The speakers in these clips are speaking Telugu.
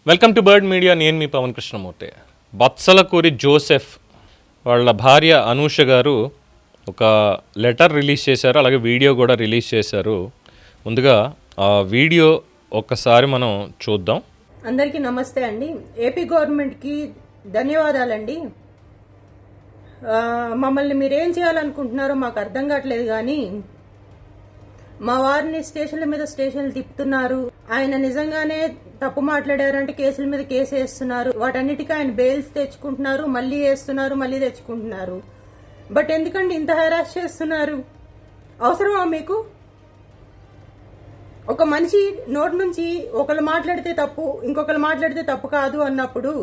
Welcome to bird media. నేను మీ పవన్ కృష్ణమూర్తి. బత్సలకూరి జోసెఫ్ వాళ్ళ భార్య అనూష గారు ఒక లెటర్ రిలీజ్ చేశారు, అలాగే వీడియో కూడా రిలీజ్ చేశారు. ముందుగా ఆ వీడియో ఒక్కసారి మనం చూద్దాం. అందరికీ నమస్తే అండి. ఏపీ గవర్నమెంట్కి ధన్యవాదాలండి. మమ్మల్ని మీరేం చేయాలనుకుంటున్నారో మాకు అర్థం కావట్లేదు, కానీ మా వారిని స్టేషన్ల మీద స్టేషన్లు తిప్పుతున్నారు. ఆయన నిజంగానే తప్పు మాట్లాడారంటే కేసుల మీద కేసు వేస్తున్నారు. వాటన్నిటికీ ఆయన బెయిల్స్ తెచ్చుకుంటున్నారు, మళ్ళీ వేస్తున్నారు, మళ్ళీ తెచ్చుకుంటున్నారు. బట్ ఎందుకండి ఇంత హెరాస్ చేస్తున్నారు? అవసరమా మీకు? ఒక మనిషి నోటి నుంచి ఒకళ్ళు మాట్లాడితే తప్పు, ఇంకొకరు మాట్లాడితే తప్పు కాదు అన్నప్పుడు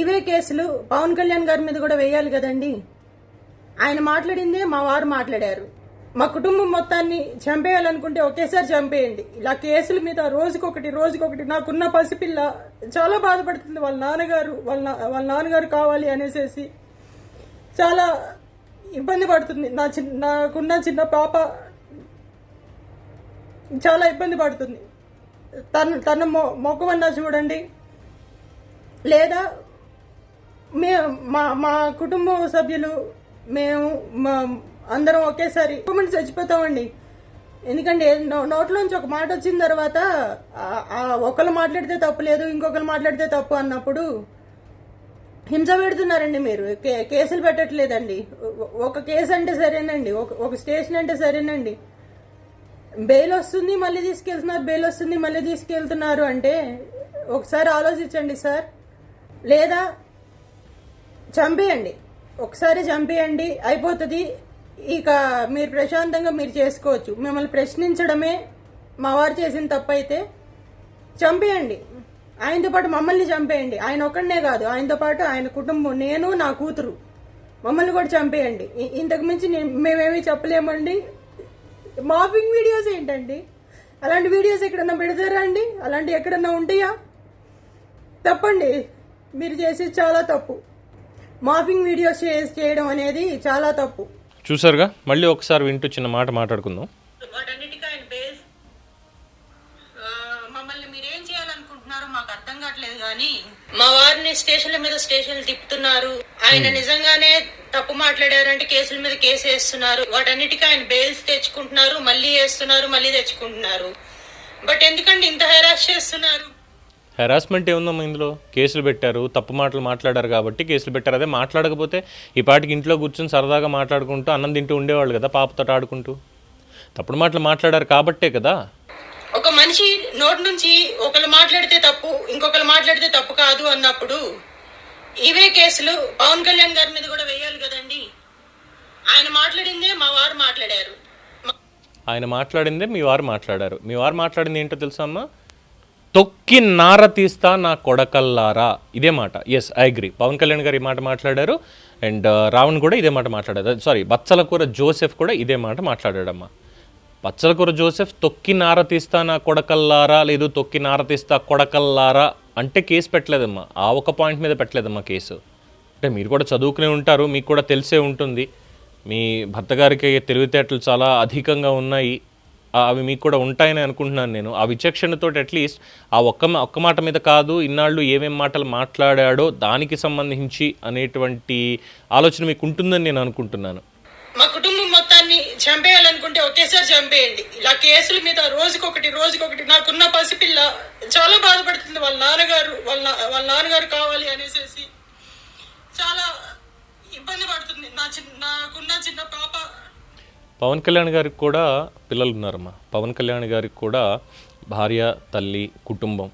ఇవే కేసులు పవన్ కళ్యాణ్ గారి మీద కూడా వేయాలి కదండి. ఆయన మాట్లాడిందే మా వారు మాట్లాడారు. మా కుటుంబం మొత్తాన్ని చంపేయాలనుకుంటే ఒకేసారి చంపేయండి. ఇలా కేసుల మీద రోజుకొకటి నాకున్న పసిపిల్ల చాలా బాధపడుతుంది. వాళ్ళ నాన్నగారు కావాలి అనేసి చాలా ఇబ్బంది పడుతుంది. నాకున్న చిన్న పాప చాలా ఇబ్బంది పడుతుంది. తన మొక్కవన్నా చూడండి, లేదా మా కుటుంబ సభ్యులు మేము అందరం ఒకేసారి చచ్చిపోతామండి. ఎందుకంటే నోట్లోంచి ఒక మాట వచ్చిన తర్వాత ఒకళ్ళు మాట్లాడితే తప్పు లేదు, ఇంకొకరు మాట్లాడితే తప్పు అన్నప్పుడు హింస పెడుతున్నారండి. మీరు కేసులు పెట్టట్లేదండి. ఒక కేసు అంటే సరేనండి, ఒక స్టేషన్ అంటే సరేనండి, బెయిల్ వస్తుంది మళ్ళీ తీసుకెళ్తున్నారు, బెయిల్ వస్తుంది మళ్ళీ తీసుకెళ్తున్నారు అంటే ఒకసారి ఆలోచించండి సార్. లేదా చంపేయండి, ఒకసారి చంపేయండి, అయిపోతుంది. ఇక మీరు ప్రశాంతంగా మీరు చేసుకోవచ్చు. మిమ్మల్ని ప్రశ్నించడమే మా వారు చేసిన తప్పు అయితే చంపేయండి. ఆయనతో పాటు మమ్మల్ని చంపేయండి. ఆయన ఒక్కడనే కాదు, ఆయనతో పాటు ఆయన కుటుంబం, నేను, నా కూతురు, మమ్మల్ని కూడా చంపేయండి. ఇంతకు మించి మేమేమీ చెప్పలేమండి. మాఫింగ్ వీడియోస్ ఏంటండి? అలాంటి వీడియోస్ ఎక్కడన్నా పెడతారా అండి? అలాంటివి ఎక్కడన్నా ఉంటాయా? తప్పండి, మీరు చేసేది చాలా తప్పు. మాఫింగ్ వీడియోస్ చేయడం అనేది చాలా తప్పు. చూసారుగా, మళ్ళీ ఒకసారి వింటూ చిన్న మాట మాట్లాడుకుందాం. వాటన్నిటికీ ఆయన బేస్. మమ్మల్ని మీరేం చేయాలనుకుంటున్నారో మాకు అర్థం కావట్లేదు, కానీ మా వారిని స్టేషన్ల మీద స్టేషన్లు తిప్పుతున్నారు. ఆయన నిజంగానే తప్పు మాట్లాడారంటే కేసుల మీద కేసు వేస్తున్నారు. వాటన్నిటికీ ఆయన బెయిల్స్ తెచ్చుకుంటున్నారు, మళ్ళీ వేస్తున్నారు, మళ్ళీ తెచ్చుకుంటున్నారు. బట్ ఎందుకంటే ఇంత హెరాస్ చేస్తున్నారు? హెరాస్మెంట్ ఏముందమ్మా ఇందులో? కేసులు పెట్టారు, తప్పు మాటలు మాట్లాడారు కాబట్టి కేసులు పెట్టారు. అదే మాట్లాడకపోతే ఈ పాటికి ఇంట్లో కూర్చొని సరదాగా మాట్లాడుకుంటూ అన్నం తింటూ ఉండేవాళ్ళు కదా, పాపతో ఆడుకుంటూ. తప్పుడు మాటలు మాట్లాడారు కాబట్టే కదా. ఒక మనిషి నోటి నుంచి ఒకళ్ళు మాట్లాడితే తప్పు, ఇంకొకరు మాట్లాడితే తప్పు కాదు అన్నప్పుడు ఇవే కేసులు పవన్ కళ్యాణ్ గారి మీద కూడా వేయాలి కదండి. ఆయన మాట్లాడిందే మా వారు మాట్లాడారు. ఆయన మాట్లాడిందే మీ వారు మాట్లాడారు. మీ వారు మాట్లాడింది ఏంటో తెలుసా అమ్మా? తొక్కి నార తీస్తా నా కొడకల్లారా, ఇదే మాట. Yes, I agree. Pawan Kalyan garu ఈ మాట మాట్లాడారు, అండ్ రావణ్ కూడా ఇదే మాట మాట్లాడారు. సారీ, బత్సలకూర జోసెఫ్ కూడా ఇదే మాట మాట్లాడాడమ్మా. బత్సలకూర జోసెఫ్ తొక్కి నార తీస్తా నా కొడకల్లారా, లేదు తొక్కి నార తీస్తా కొడకల్లారా అంటే కేసు పెట్టలేదమ్మా. ఆ ఒక పాయింట్ మీద పెట్టలేదమ్మా కేసు. అంటే మీరు కూడా చదువుకునే ఉంటారు, మీకు కూడా తెలిసే ఉంటుంది. మీ భర్త గారికి తెలివితేటలు చాలా అధికంగా ఉన్నాయి, అవి మీకు కూడా ఉంటాయని అనుకుంటున్నాను నేను. ఆ విచక్షణతో అట్లీస్ట్ ఆ ఒక్క మాట మీద కాదు, ఇన్నాళ్ళు ఏమేం మాటలు మాట్లాడాడో దానికి సంబంధించి అనేటువంటి ఆలోచన మీకు ఉంటుందని నేను అనుకుంటున్నాను. మా కుటుంబం మొత్తాన్ని చంపేయాలనుకుంటే ఒకేసారి చంపేయండి. ఇలా కేసుల మీద రోజుకొకటి నాకున్న పసిపిల్ల చాలా బాధపడుతుంది. వాళ్ళ నాన్నగారు కావాలి అనేసి చాలా ఇబ్బంది పడుతుంది. నాకున్న చిన్న పాప. పవన్ కళ్యాణ్ గారికి కూడా పిల్లలు ఉన్నారమ్మా. పవన్ కళ్యాణ్ గారికి కూడా భార్య, తల్లి, కుటుంబం,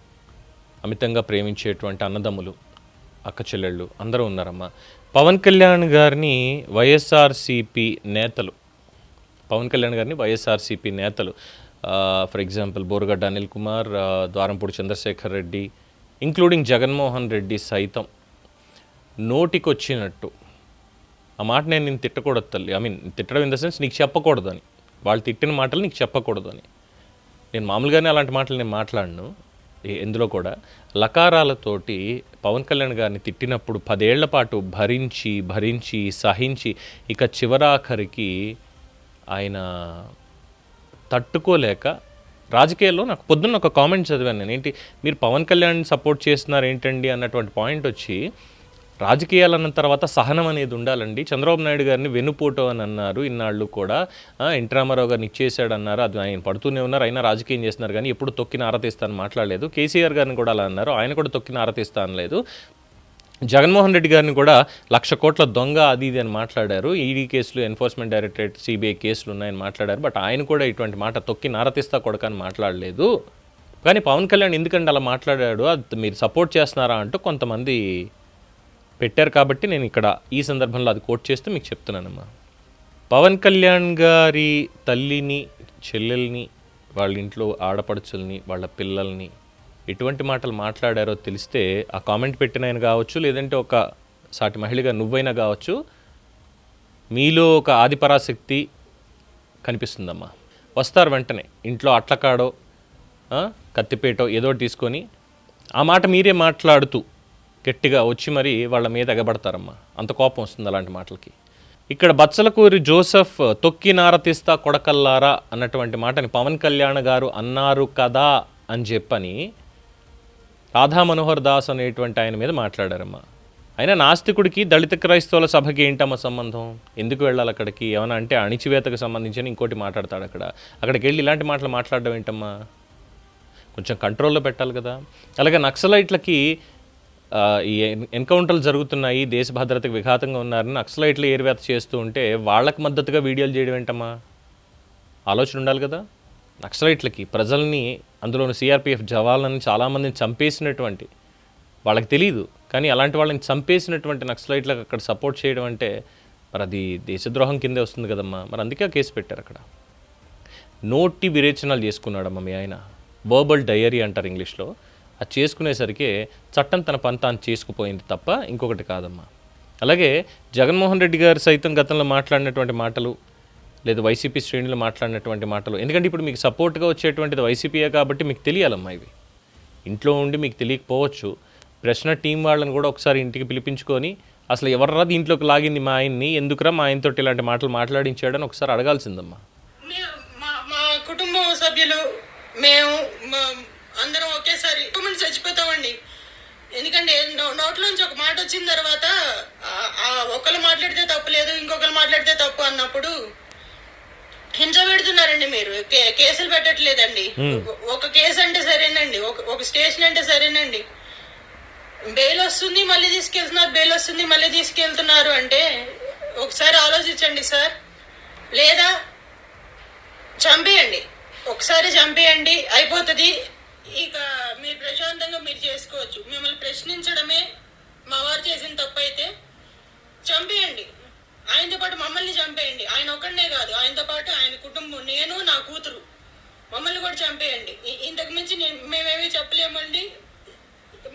అమితంగా ప్రేమించేటువంటి అన్నదమ్ములు, అక్క చెల్లెళ్ళు అందరూ ఉన్నారమ్మా. పవన్ కళ్యాణ్ గారిని వైఎస్ఆర్సీపీ నేతలు for example Borugadda Anil Kumar, Dwarampudi Chandrasekhar Reddy, including Jaganmohan Reddy సైతం నోటికొచ్చినట్టు ఆ మాట నేను తిట్టకూడదు తల్లి, తిట్టడం ఇన్ ద సెన్స్ నీకు చెప్పకూడదు అని, వాళ్ళు తిట్టిన మాటలు నీకు చెప్పకూడదు అని. నేను మామూలుగానే అలాంటి మాటలు నేను మాట్లాడను. ఎందులో కూడా లకారాలతోటి పవన్ కళ్యాణ్ గారిని తిట్టినప్పుడు 10 ఏళ్ల పాటు భరించి సహించి ఇక చివరాఖరికి ఆయన తట్టుకోలేక రాజకీయాల్లో నాకు పొద్దున్న ఒక కామెంట్ చదివాను నేను, ఏంటి మీరు పవన్ కళ్యాణ్ సపోర్ట్ చేస్తున్నారు ఏంటండి అన్నటువంటి పాయింట్ వచ్చి, రాజకీయాలు అన్న తర్వాత సహనం అనేది ఉండాలండి. చంద్రబాబు నాయుడు గారిని వెన్నుపోటు అని అన్నారు ఇన్నాళ్ళు కూడా, ఎన్టీ రామారావు గారిని ఇచ్చేసాడు అన్నారు, అది ఆయన పడుతూనే ఉన్నారు, అయినా రాజకీయం చేస్తున్నారు కానీ ఎప్పుడు తొక్కిన ఆరతీస్తాను మాట్లాడలేదు. కేసీఆర్ గారిని కూడా అలా అన్నారు, ఆయన కూడా తొక్కిన ఆరతీస్తా అనలేదు. జగన్మోహన్ రెడ్డి గారిని కూడా 1,00,000 కోట్ల దొంగ అది ఇది అని మాట్లాడారు, ఈడీ కేసులు, ఎన్ఫోర్స్మెంట్ డైరెక్టరేట్, సిబిఐ కేసులు ఉన్నాయని మాట్లాడారు. బట్ ఆయన కూడా ఇటువంటి మాట తొక్కి నారతీస్తా కొడకని మాట్లాడలేదు. కానీ పవన్ కళ్యాణ్ ఎందుకంటే అలా మాట్లాడాడు, అది మీరు సపోర్ట్ చేస్తున్నారా అంటూ కొంతమంది పెట్టారు. కాబట్టి నేను ఇక్కడ ఈ సందర్భంలో అది కోట్ చేస్తూ మీకు చెప్తున్నానమ్మా. పవన్ కళ్యాణ్ గారి తల్లిని, చెల్లెల్ని, వాళ్ళ ఇంట్లో ఆడపడుచుల్ని, వాళ్ళ పిల్లల్ని ఎటువంటి మాటలు మాట్లాడారో తెలిస్తే ఆ కామెంట్ పెట్టిన ఆయన కావచ్చు, లేదంటే ఒక సాటి మహిళగా నువ్వైనా కావచ్చు, మీలో ఒక ఆదిపరాశక్తి కనిపిస్తుందమ్మా. వస్తారు వెంటనే ఇంట్లో అట్లకాడో కత్తిపేటో ఏదో తీసుకొని ఆ మాట మీరే మాట్లాడుతూ గట్టిగా వచ్చి మరి వాళ్ళ మీద ఎగబడతారమ్మా. అంత కోపం వస్తుంది అలాంటి మాటలకి. ఇక్కడ బచ్చలకూరి జోసెఫ్ తొక్కి నారతీస్తా కొడకల్లారా అన్నటువంటి మాటని పవన్ కళ్యాణ్ గారు అన్నారు కదా అని చెప్పని రాధా మనోహర్ దాస్ అనేటువంటి ఆయన మీద మాట్లాడారమ్మా. అయినా నాస్తికుడికి దళిత క్రైస్తవుల సభకి ఏంటమ్మా సంబంధం, ఎందుకు వెళ్ళాలి అక్కడికి, ఏమన్నా అంటే అణిచివేతకు సంబంధించిన ఇంకోటి మాట్లాడతాడు అక్కడికి వెళ్ళి ఇలాంటి మాటలు మాట్లాడడం ఏంటమ్మా, కొంచెం కంట్రోల్లో పెట్టాలి కదా. అలాగే నక్సలైట్లకి ఈ ఎన్కౌంటర్లు జరుగుతున్నాయి, దేశ భద్రతకు విఘాతంగా ఉన్నారని నక్సలైట్లు ఏరివేత చేస్తూ ఉంటే వాళ్ళకి మద్దతుగా వీడియోలు చేయడం ఏంటమ్మా, ఆలోచన ఉండాలి కదా. నక్సలైట్లకి ప్రజల్ని, అందులోని సిఆర్పిఎఫ్ జవాన్లని చాలామందిని చంపేసినటువంటి, వాళ్ళకి తెలియదు కానీ అలాంటి వాళ్ళని చంపేసినటువంటి నక్సలైట్లకు అక్కడ సపోర్ట్ చేయడం అంటే మరి అది దేశద్రోహం కిందే వస్తుంది కదమ్మా. మరి అందుకే ఆ కేసు పెట్టారు అక్కడ. నోటి విరేచనాలు చేసుకున్నాడమ్మా మీ ఆయన, వర్బల్ డయరీ అంటారు ఇంగ్లీష్లో. అది చేసుకునేసరికి చట్టం తన పని తాను చేసుకుపోయింది తప్ప ఇంకొకటి కాదమ్మా. అలాగే జగన్మోహన్ రెడ్డి గారు సైతం గతంలో మాట్లాడినటువంటి మాటలు, లేదా వైసీపీ శ్రేణులు మాట్లాడినటువంటి మాటలు, ఎందుకంటే ఇప్పుడు మీకు సపోర్ట్గా వచ్చేటువంటిది వైసీపీయే కాబట్టి మీకు తెలియాలమ్మా. ఇవి ఇంట్లో ఉండి మీకు తెలియకపోవచ్చు. ప్రశ్న టీం వాళ్ళని కూడా ఒకసారి ఇంటికి పిలిపించుకొని అసలు ఎవర్రా ఇంట్లోకి లాగింది మా ఆయన్ని, ఎందుకురా మా ఆయనతో ఇలాంటి మాటలు మాట్లాడించాడని ఒకసారి అడగాల్సిందమ్మా. మా కుటుంబ సభ్యులు మేము అందరం ఒకేసారి చచ్చిపోతామండి. ఎందుకంటే నోట్లోంచి ఒక మాట వచ్చిన తర్వాత ఒకళ్ళు మాట్లాడితే తప్పు లేదు, ఇంకొకరు మాట్లాడితే తప్పు అన్నప్పుడు హింస పెడుతున్నారండి. మీరు కేసులు పెట్టట్లేదండి. ఒక కేసు అంటే సరేనండి, ఒక స్టేషన్ అంటే సరేనండి, బెయిల్ వస్తుంది మళ్ళీ తీసుకెళ్తున్నారు, బెయిల్ వస్తుంది మళ్ళీ తీసుకెళ్తున్నారు అంటే ఒకసారి ఆలోచించండి సార్. లేదా చంపేయండి, ఒకసారి చంపేయండి, అయిపోతుంది. ఇక మీరు ప్రశాంతంగా మీరు చేసుకోవచ్చు. మిమ్మల్ని ప్రశ్నించడమే మా వారు చేసిన తప్పు అయితే చంపేయండి. ఆయనతో పాటు మమ్మల్ని చంపేయండి. ఆయన ఒక్కడనే కాదు, ఆయనతో పాటు ఆయన కుటుంబం, నేను, నా కూతురు, మమ్మల్ని కూడా చంపేయండి. ఇంతకు మించి మేమేమీ చెప్పలేమండి.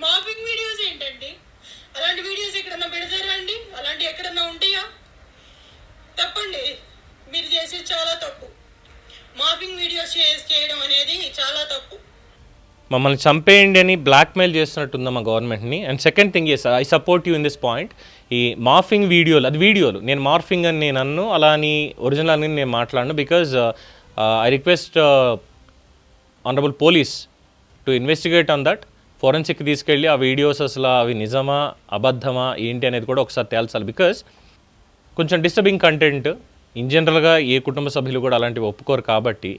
మాఫింగ్ వీడియోస్ ఏంటండి, అలాంటి వీడియోస్ ఎక్కడన్నా పెడతారా అండి? అలాంటి ఎక్కడన్నా ఉంటాయా? తప్పండి, మీరు చేసేది చాలా తప్పు. మాఫింగ్ వీడియోస్ చేయడం అనేది చాలా తప్పు. మమ్మల్ని చంపేయండి అని బ్లాక్మెయిల్ చేస్తున్నట్టుందా మా గవర్నమెంట్ని. And second thing yes, I support you in this point. ఈ మార్ఫింగ్ వీడియోలు, అది వీడియోలు, నేను మార్ఫింగ్ అని నేను అన్ను, అలా అని ఒరిజినల్ అని నేను మాట్లాడను. Because I request honourable police to investigate on that. Forensic తీసుకెళ్ళి ఆ వీడియోస్ అసలు అవి నిజమా అబద్ధమా ఏంటి అనేది కూడా ఒకసారి తేల్చాలి. బికాజ్ కొంచెం డిస్టర్బింగ్ కంటెంట్ ఇన్ జనరల్గా ఏ కుటుంబ సభ్యులు కూడా అలాంటివి ఒప్పుకోరు కాబట్టి.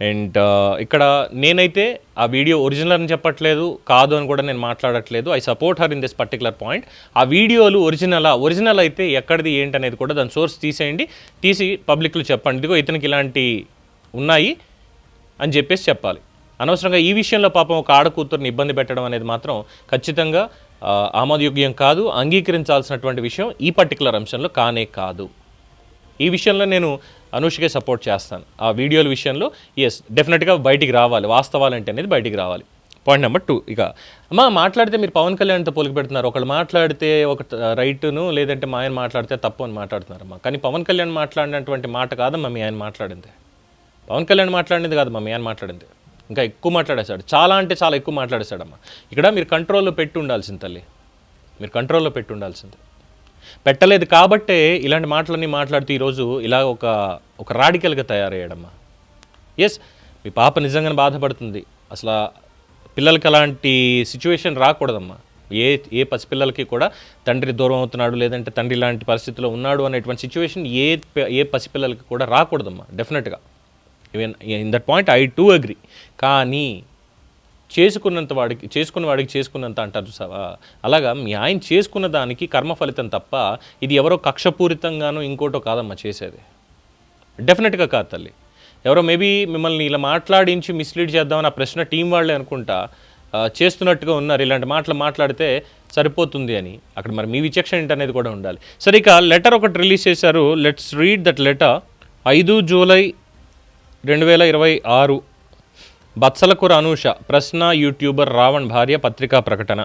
అండ్ ఇక్కడ నేనైతే ఆ వీడియో ఒరిజినల్ అని చెప్పట్లేదు, కాదు అని కూడా నేను మాట్లాడట్లేదు. I support her in this particular point. ఆ వీడియోలు ఒరిజినల్ అయితే ఎక్కడిది ఏంటి అనేది కూడా దాని సోర్స్ తీసేయండి, తీసి పబ్లిక్లో చెప్పండి, ఇదిగో ఇతనికి ఇలాంటి ఉన్నాయి అని చెప్పేసి చెప్పాలి. అనవసరంగా ఈ విషయంలో పాపం ఒక ఆడకూతురుని ఇబ్బంది పెట్టడం అనేది మాత్రం ఖచ్చితంగా ఆమోదయోగ్యం కాదు, అంగీకరించాల్సినటువంటి విషయం ఈ పర్టికులర్ అంశంలో కానే కాదు. ఈ విషయంలో నేను అనుష్కే సపోర్ట్ చేస్తాను. ఆ వీడియోల విషయంలో ఎస్ డెఫినెట్గా బయటికి రావాలి, వాస్తవాలంటే అనేది బయటికి రావాలి. పాయింట్ నెంబర్ 2, ఇక మాట్లాడితే మీరు పవన్ కళ్యాణ్తో పోలికి పెడుతున్నారు. ఒకళ్ళు మాట్లాడితే ఒక రైటును, లేదంటే మా ఆయన మాట్లాడితే తప్పు అని మాట్లాడుతున్నారమ్మా. కానీ పవన్ కళ్యాణ్ మాట్లాడినటువంటి మాట కాదమ్మా మీ ఆయన మాట్లాడింది. పవన్ కళ్యాణ్ మాట్లాడింది కాదమ్మా మీ ఆయన మాట్లాడింది. ఇంకా ఎక్కువ మాట్లాడేశాడు, చాలా అంటే చాలా ఎక్కువ మాట్లాడేశాడమ్మా. ఇక్కడ మీరు కంట్రోల్లో పెట్టి ఉండాల్సింది తల్లి, మీరు కంట్రోల్లో పెట్టి ఉండాల్సింది. పెట్టలేదు కాబట్టే ఇలాంటి మాటలన్నీ మాట్లాడుతూ ఈరోజు ఇలా ఒక రాడికల్గా తయారయ్యాడమ్మా. ఎస్, మీ పాప నిజంగానే బాధపడుతుంది. అసలు పిల్లలకి అలాంటి సిచ్యువేషన్ రాకూడదమ్మా. ఏ పసిపిల్లలకి కూడా తండ్రి దూరం అవుతున్నాడు, లేదంటే తండ్రి ఇలాంటి పరిస్థితిలో ఉన్నాడు అనేటువంటి సిచ్యువేషన్ ఏ పసిపిల్లలకి కూడా రాకూడదమ్మా. డెఫినెట్గా even in that point I to agree. కానీ చేసుకున్న వాడికి చేసుకున్నంత అంటారు చూసావా, అలాగా మీ ఆయన చేసుకున్న దానికి కర్మ ఫలితం తప్ప ఇది ఎవరో కక్షపూరితంగానో ఇంకోటో కాదమ్మా చేసేది. డెఫినెట్గా కాదు తల్లి. ఎవరో మేబీ మిమ్మల్ని ఇలా మాట్లాడించి మిస్లీడ్ చేద్దామని ఆ ప్రశ్న టీం వాళ్ళే అనుకుంటా చేస్తున్నట్టుగా ఉన్నారు. ఇలాంటి మాట్లాడితే సరిపోతుంది అని. అక్కడ మరి మీ విచక్షణ ఏంటనేది కూడా ఉండాలి. సరే, ఇక లెటర్ ఒకటి రిలీజ్ చేశారు. Let's read that letter. 5 July 2026 Batsalakura Anusha ప్రశ్న. యూట్యూబర్ రావణ్ భార్య పత్రికా ప్రకటన.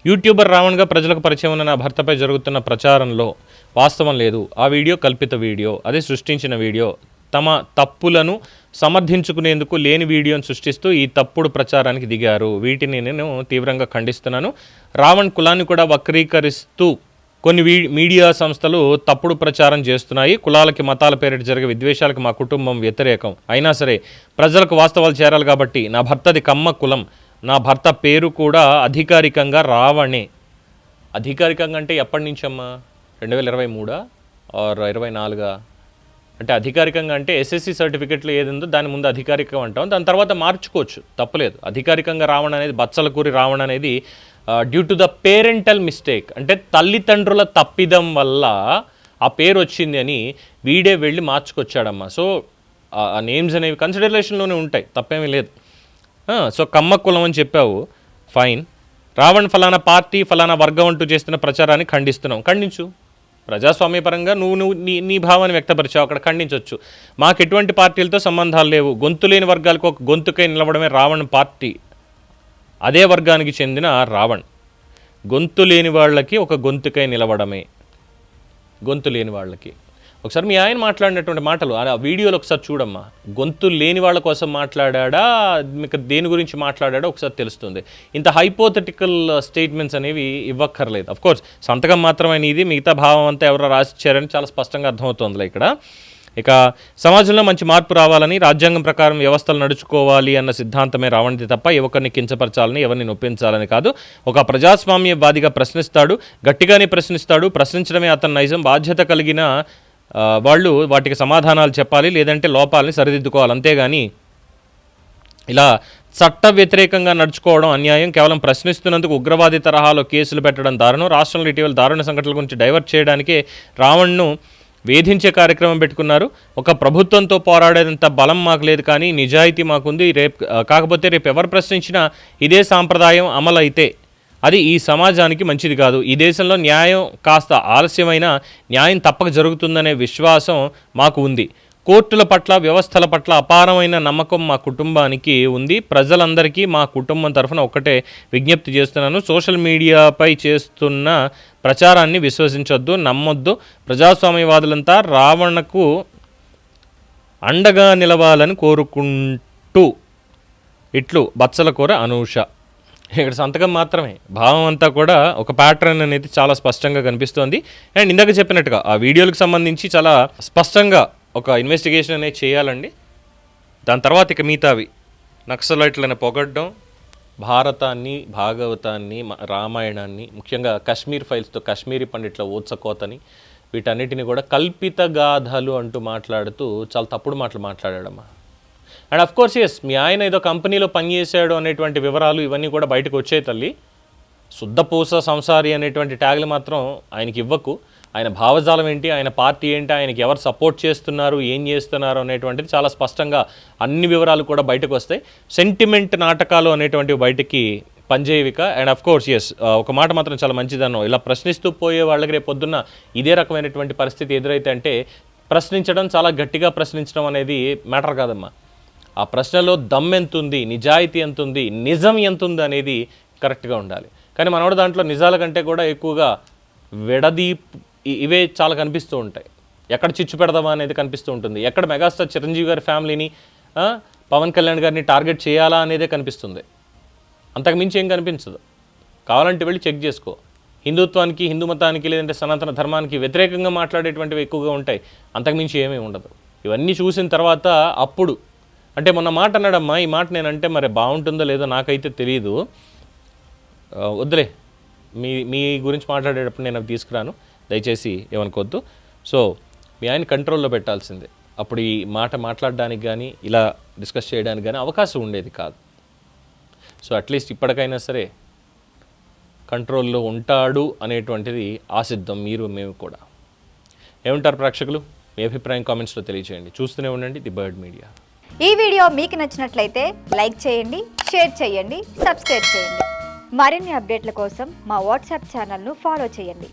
యూట్యూబర్ రావణ్గా ప్రజలకు పరిచయం ఉన్న నా భర్తపై జరుగుతున్న ప్రచారంలో వాస్తవం లేదు. ఆ వీడియో కల్పిత వీడియో, అది సృష్టించిన వీడియో. తమ తప్పులను సమర్థించుకునేందుకు లేని వీడియోను సృష్టిస్తూ ఈ తప్పుడు ప్రచారానికి దిగారు. వీటిని నేను తీవ్రంగా ఖండిస్తున్నాను. రావణ్ కులాన్ని కూడా వక్రీకరిస్తూ కొన్ని మీడియా సంస్థలు తప్పుడు ప్రచారం చేస్తున్నాయి. కులాలకి మతాల పేరిట జరిగే విద్వేషాలకు మా కుటుంబం వ్యతిరేకం. అయినా సరే ప్రజలకు వాస్తవాలు చేరాలి కాబట్టి నా భర్తది కమ్మ కులం. నా భర్త పేరు కూడా అధికారికంగా రావణే. అధికారికంగా అంటే ఎప్పటి నుంచమ్మా? 2023 ఆర్ 24? అంటే అధికారికంగా అంటే ఎస్ఎస్సి సర్టిఫికెట్లు ఏది ఉందో దాని ముందు అధికారికం అంటాం, దాని తర్వాత మార్చుకోవచ్చు, తప్పలేదు. అధికారికంగా రావణ అనేది, బత్సలకూరి రావణ అనేది due to the parental mistake, అంటే తల్లిదండ్రుల తప్పిదం వల్ల ఆ పేరు వచ్చింది అని వీడే వెళ్ళి మార్చుకొచ్చాడమ్మా. సో ఆ నేమ్స్ అనేవి కన్సిడరేషన్లోనే ఉంటాయి, తప్పేమీ లేదు. సో కమ్మ కులం అని చెప్పావు, ఫైన్. రావణ్ ఫలానా పార్టీ ఫలానా వర్గం అంటూ చేస్తున్న ప్రచారాన్ని ఖండిస్తున్నాం. ఖండించు. ప్రజాస్వామ్యపరంగా నువ్వు నీ భావాన్ని వ్యక్తపరిచావు, అక్కడ ఖండించవచ్చు. మాకు ఎటువంటి పార్టీలతో సంబంధాలు లేవు. గొంతు లేని వర్గాలకు ఒక గొంతుకై నిలవడమే రావణ్ పార్టీ. అదే వర్గానికి చెందిన రావణ్. గొంతు లేని వాళ్ళకి ఒక గొంతుకై నిలవడమే, గొంతు లేని వాళ్ళకి. ఒకసారి మీ ఆయన మాట్లాడినటువంటి మాటలు ఆ వీడియోలో ఒకసారి చూడమ్మా. గొంతు లేని వాళ్ళ కోసం మాట్లాడా, మీకు దేని గురించి మాట్లాడాడో ఒకసారి తెలుస్తుంది. ఇంత హైపోథెటికల్ స్టేట్మెంట్స్ అనేవి ఇవ్వక్కర్లేదు. అఫ్కోర్స్ సంతకం మాత్రమే ఇది, మిగతా భావం అంతా ఎవరో రాసిచ్చారని చాలా స్పష్టంగా అర్థమవుతుంది ఇక్కడ. ఇక సమాజంలో మంచి మార్పు రావాలని, రాజ్యాంగం ప్రకారం వ్యవస్థలు నడుచుకోవాలి అన్న సిద్ధాంతమే రావణ్ది తప్ప ఎవరిని కించపరచాలని, ఎవరిని నొప్పించాలని కాదు. ఒక ప్రజాస్వామ్యవాదిగా ప్రశ్నిస్తాడు, గట్టిగానే ప్రశ్నిస్తాడు. ప్రశ్నించడమే అతని నైజం. బాధ్యత కలిగిన వాళ్ళు వాటికి సమాధానాలు చెప్పాలి, లేదంటే లోపాలని సరిదిద్దుకోవాలి. అంతేగాని ఇలా చట్ట వ్యతిరేకంగా నడుచుకోవడం అన్యాయం. కేవలం ప్రశ్నిస్తున్నందుకు ఉగ్రవాది తరహాలో కేసులు పెట్టడం దారుణం. రాష్ట్రంలో ఇటీవల దారుణ సంఘటనల గురించి డైవర్ట్ చేయడానికే రావణ్ను వేధించే కార్యక్రమం పెట్టుకున్నారు. ఒక ప్రభుత్వంతో పోరాడేంత బలం మాకు లేదు, కానీ నిజాయితీ మాకుంది. కాకపోతే రేపు ఎవరు ప్రశ్నించినా ఇదే సాంప్రదాయం అమలైతే అది ఈ సమాజానికి మంచిది కాదు. ఈ దేశంలో న్యాయం కాస్త ఆలస్యమైన న్యాయం తప్పక జరుగుతుందనే విశ్వాసం మాకు ఉంది. కోర్టుల పట్ల, వ్యవస్థల పట్ల అపారమైన నమ్మకం మా కుటుంబానికి ఉంది. ప్రజలందరికీ మా కుటుంబం తరఫున ఒక్కటే విజ్ఞప్తి చేస్తున్నాను. సోషల్ మీడియాపై చేస్తున్న ప్రచారాన్ని విశ్వసించొద్దు, నమ్మొద్దు. ప్రజాస్వామ్యవాదులంతా రావణకు అండగా నిలవాలని కోరుకుంటూ ఇట్లు బత్సలకూర అనూష. ఇక్కడ సంతకం మాత్రమే, భావం అంతా కూడా ఒక ప్యాటర్న్ అనేది చాలా స్పష్టంగా కనిపిస్తోంది. అండ్ ఇందాక చెప్పినట్టుగా ఆ వీడియోలకు సంబంధించి చాలా స్పష్టంగా ఒక ఇన్వెస్టిగేషన్ అనేది చేయాలండి. దాని తర్వాత ఇక మిగతావి నక్సలైట్లను పొగడ్డం, భారతాన్ని, భాగవతాన్ని, రామాయణాన్ని, ముఖ్యంగా కాశ్మీర్ ఫైల్స్తో కాశ్మీరీ పండిట్ల ఓత్సకోతని, వీటన్నిటిని కూడా కల్పిత గాథలు అంటూ మాట్లాడుతూ చాలా తప్పుడు మాటలు మాట్లాడాడమ్మా. అండ్ అఫ్ కోర్స్ ఎస్, మీ ఆయన ఏదో కంపెనీలో పనిచేశాడు అనేటువంటి వివరాలు ఇవన్నీ కూడా బయటకు వచ్చాయి తల్లి. శుద్ధపూస సంసారి అనేటువంటి ట్యాగ్లు మాత్రం ఆయనకి ఇవ్వకు. ఆయన భావజాలం ఏంటి, ఆయన పార్టీ ఏంటి, ఆయనకి ఎవరు సపోర్ట్ చేస్తున్నారు, ఏం చేస్తున్నారు అనేటువంటిది చాలా స్పష్టంగా అన్ని వివరాలు కూడా బయటకు వస్తాయి. సెంటిమెంట్ నాటకాలు అనేటువంటివి బయటికి పనిచేయవిక. అండ్ అఫ్ కోర్స్ ఎస్, ఒక మాట మాత్రం చాలా మంచిదన్నో, ఇలా ప్రశ్నిస్తూ పోయే వాళ్ళకి రేపు పొద్దున్న ఇదే రకమైనటువంటి పరిస్థితి ఎదురైతే అంటే ప్రశ్నించడం, చాలా గట్టిగా ప్రశ్నించడం అనేది మ్యాటర్ కాదమ్మా. ఆ ప్రశ్నలో దమ్ ఎంతుంది, నిజాయితీ ఎంతుంది, నిజం ఎంతుంది అనేది కరెక్ట్గా ఉండాలి. కానీ మనోడు దాంట్లో నిజాల కంటే కూడా ఎక్కువగా ఇవే చాలా కనిపిస్తూ ఉంటాయి. ఎక్కడ చిచ్చు పెడదామా అనేది కనిపిస్తూ ఉంటుంది. ఎక్కడ మెగాస్టార్ చిరంజీవి గారి ఫ్యామిలీని, పవన్ కళ్యాణ్ గారిని టార్గెట్ చేయాలా అనేదే కనిపిస్తుంది. అంతకుమించి ఏం కనిపించదు. కావాలంటే వెళ్ళి చెక్ చేసుకో. హిందుత్వానికి, హిందూ మతానికి, లేదంటే సనాతన ధర్మానికి వ్యతిరేకంగా మాట్లాడేటువంటివి ఎక్కువగా ఉంటాయి. అంతకుమించి ఏమీ ఉండదు. ఇవన్నీ చూసిన తర్వాత అప్పుడు అంటే మొన్న మాట అన్నాడమ్మా, ఈ మాట నేనంటే మరి బాగుంటుందో లేదో నాకైతే తెలియదు, వద్దులే, మీ గురించి మాట్లాడేటప్పుడు నేను అవి తీసుకురాను, దయచేసి ఏమనుకోవద్దు. సో మీ ఆయన కంట్రోల్లో పెట్టాల్సిందే, అప్పుడు ఈ మాట మాట్లాడడానికి కానీ ఇలా డిస్కస్ చేయడానికి కానీ అవకాశం ఉండేది కాదు. సో అట్లీస్ట్ ఇప్పటికైనా సరే కంట్రోల్లో ఉంటాడు అనేటువంటిది ఆశిద్దాం, మీరు మేము కూడా. ఏమంటారు ప్రేక్షకులు? మీ అభిప్రాయం కామెంట్స్లో తెలియజేయండి. చూస్తూనే ఉండండి ది బర్డ్ మీడియా. ఈ వీడియో మీకు నచ్చినట్లయితే లైక్ చేయండి, షేర్ చేయండి, సబ్స్క్రైబ్ చేయండి. మరిన్ని అప్డేట్ల కోసం మా వాట్సాప్ ఛానల్ను ఫాలో చేయండి.